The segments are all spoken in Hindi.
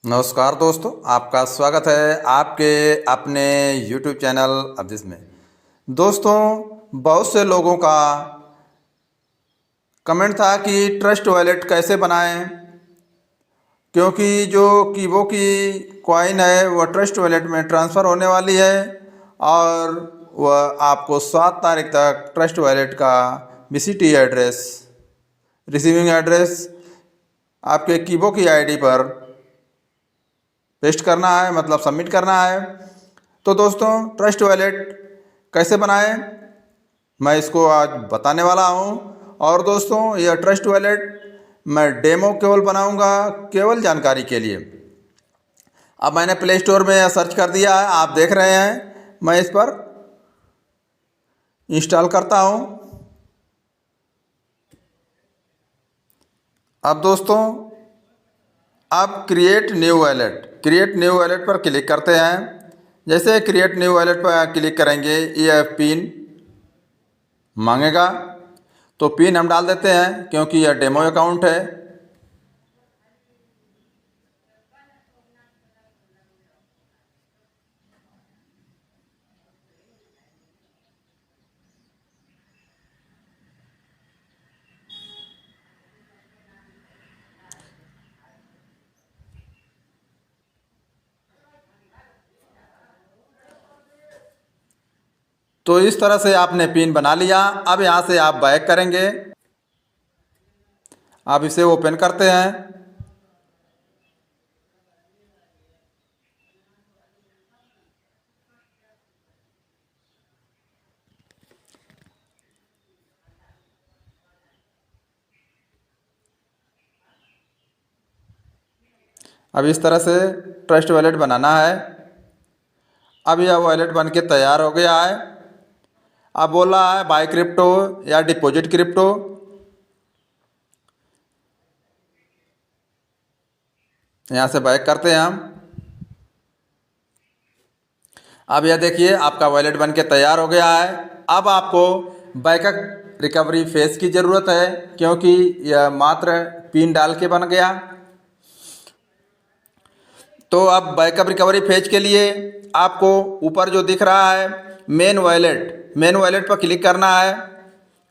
नमस्कार दोस्तों, आपका स्वागत है आपके अपने YouTube चैनल अब्दिस में। दोस्तों, बहुत से लोगों का कमेंट था कि ट्रस्ट वॉलेट कैसे बनाएं, क्योंकि जो कीबो की कॉइन है वह ट्रस्ट वॉलेट में ट्रांसफ़र होने वाली है और वह आपको 7 तारीख तक ट्रस्ट वॉलेट का BCT एड्रेस, रिसीविंग एड्रेस आपके कीबो की आईडी पर पेस्ट करना है, मतलब सबमिट करना है। तो दोस्तों, ट्रस्ट वॉलेट कैसे बनाएं मैं इसको आज बताने वाला हूं। और दोस्तों, यह ट्रस्ट वॉलेट मैं डेमो केवल बनाऊंगा, केवल जानकारी के लिए। अब मैंने प्ले स्टोर में सर्च कर दिया है, आप देख रहे हैं। मैं इस पर इंस्टॉल करता हूं। अब दोस्तों, आप क्रिएट न्यू वॉलेट पर क्लिक करते हैं। जैसे क्रिएट न्यू वॉलेट पर क्लिक करेंगे, ये पिन मांगेगा, तो पिन हम डाल देते हैं क्योंकि यह डेमो अकाउंट है। तो इस तरह से आपने पिन बना लिया। अब यहाँ से आप बैक करेंगे, आप इसे ओपन करते हैं। अब इस तरह से ट्रस्ट वॉलेट बनाना है। अब यह वॉलेट बन के तैयार हो गया है। अब बोल रहा है बाय क्रिप्टो या डिपॉजिट क्रिप्टो। यहाँ से बैक करते हैं हम। अब यह देखिए, आपका वॉलेट बन के तैयार हो गया है। अब आपको बैकअप रिकवरी फेज की ज़रूरत है, क्योंकि यह मात्र पिन डाल के बन गया। तो अब बैकअप रिकवरी फेज के लिए आपको ऊपर जो दिख रहा है मेन वॉलेट पर क्लिक करना है।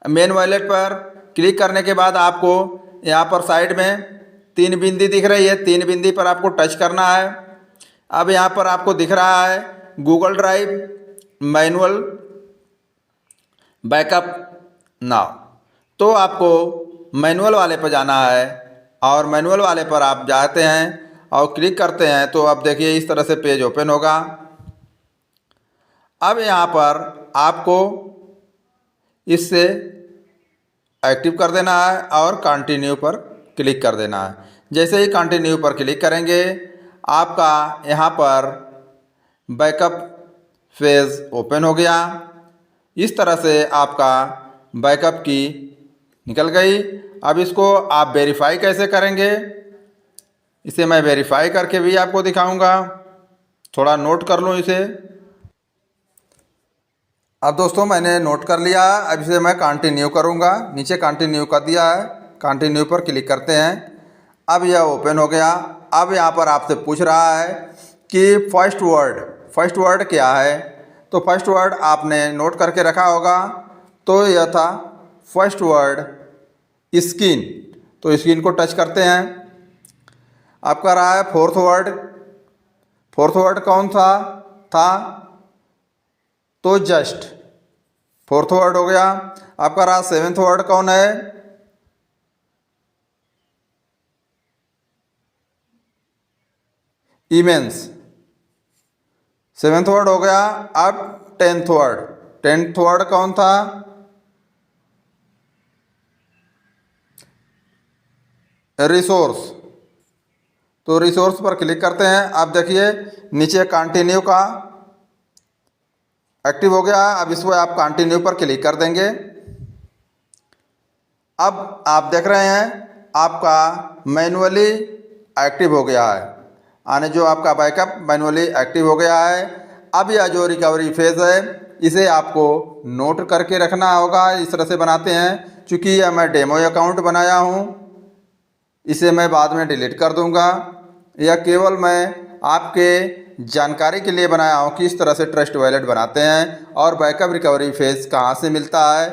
मेन वॉलेट पर क्लिक करने के बाद आपको यहाँ पर साइड में 3 बिंदी दिख रही है, 3 बिंदी पर आपको टच करना है। अब यहाँ पर आपको दिख रहा है Google drive manual backup now. तो आपको मैनुअल वाले पर जाना है और मैनुअल वाले पर आप जाते हैं और क्लिक करते हैं। तो अब देखिए, इस तरह से पेज ओपन होगा। अब यहाँ पर आपको इससे एक्टिव कर देना है और कंटिन्यू पर क्लिक कर देना है। जैसे ही कंटिन्यू पर क्लिक करेंगे, आपका यहाँ पर बैकअप फेज ओपन हो गया। इस तरह से आपका बैकअप की निकल गई। अब इसको आप वेरीफाई कैसे करेंगे, इसे मैं वेरीफाई करके भी आपको दिखाऊंगा। थोड़ा नोट कर लूँ इसे। अब दोस्तों, मैंने नोट कर लिया। अब इसे मैं कंटिन्यू करूंगा। नीचे कंटिन्यू कर दिया है, कंटिन्यू पर क्लिक करते हैं। अब यह ओपन हो गया। अब यहाँ पर आपसे पूछ रहा है कि फर्स्ट वर्ड क्या है। तो फर्स्ट वर्ड आपने नोट करके रखा होगा। तो यह था फर्स्ट वर्ड स्किन। तो स्किन को टच करते हैं। आपका रहा है फोर्थ वर्ड कौन सा था, तो जस्ट फोर्थ वर्ड हो गया। आपका रहा 7th वर्ड कौन है, इमेंस। 7th वर्ड हो गया। अब 10th वर्ड कौन था, रिसोर्स। तो रिसोर्स पर क्लिक करते हैं। अब देखिए, नीचे कंटिन्यू का एक्टिव हो गया। अब इसको आप कंटिन्यू पर क्लिक कर देंगे। अब आप देख रहे हैं आपका मैनुअली एक्टिव हो गया है, यानी जो आपका बैकअप मैनुअली एक्टिव हो गया है। अब यह जो रिकवरी फेज़ है, इसे आपको नोट करके रखना होगा। इस तरह से बनाते हैं। चूँकि यह मैं डेमो अकाउंट बनाया हूँ, इसे मैं बाद में डिलीट कर दूँगा। यह केवल मैं आपके जानकारी के लिए बनाया हूँ कि इस तरह से ट्रस्ट वॉलेट बनाते हैं और बैकअप रिकवरी फेज कहाँ से मिलता है।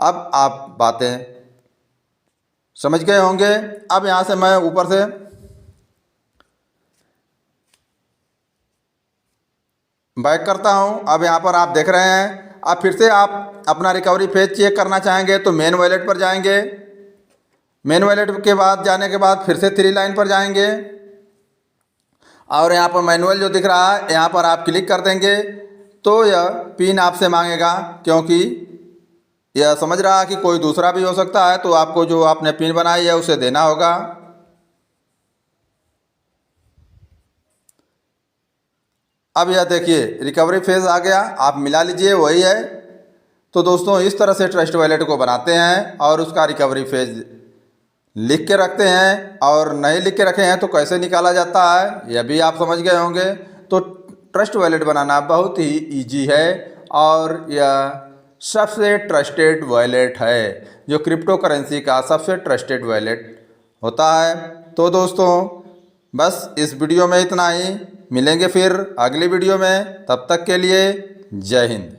अब आप बातें समझ गए होंगे। अब यहाँ से मैं ऊपर से बैक करता हूँ। अब यहाँ पर आप देख रहे हैं, अब फिर से आप अपना रिकवरी फेज चेक करना चाहेंगे तो मेन वॉलेट पर जाएंगे। मेन वॉलेट के बाद जाने के बाद फिर से 3 लाइन पर जाएंगे और यहाँ पर मैनुअल जो दिख रहा है यहाँ पर आप क्लिक कर देंगे तो यह पिन आपसे मांगेगा, क्योंकि यह समझ रहा है कि कोई दूसरा भी हो सकता है, तो आपको जो आपने पिन बनाई है उसे देना होगा। अब यह देखिए रिकवरी फेज आ गया, आप मिला लीजिए, वही है। तो दोस्तों इस तरह से ट्रस्ट वॉलेट को बनाते हैं और उसका रिकवरी फेज लिख के रखते हैं, और नहीं लिख के रखे हैं तो कैसे निकाला जाता है यह भी आप समझ गए होंगे। तो ट्रस्ट वॉलेट बनाना बहुत ही इजी है और यह सबसे ट्रस्टेड वॉलेट है, जो क्रिप्टो करेंसी का सबसे ट्रस्टेड वॉलेट होता है। तो दोस्तों बस इस वीडियो में इतना ही, मिलेंगे फिर अगली वीडियो में, तब तक के लिए जय हिंद।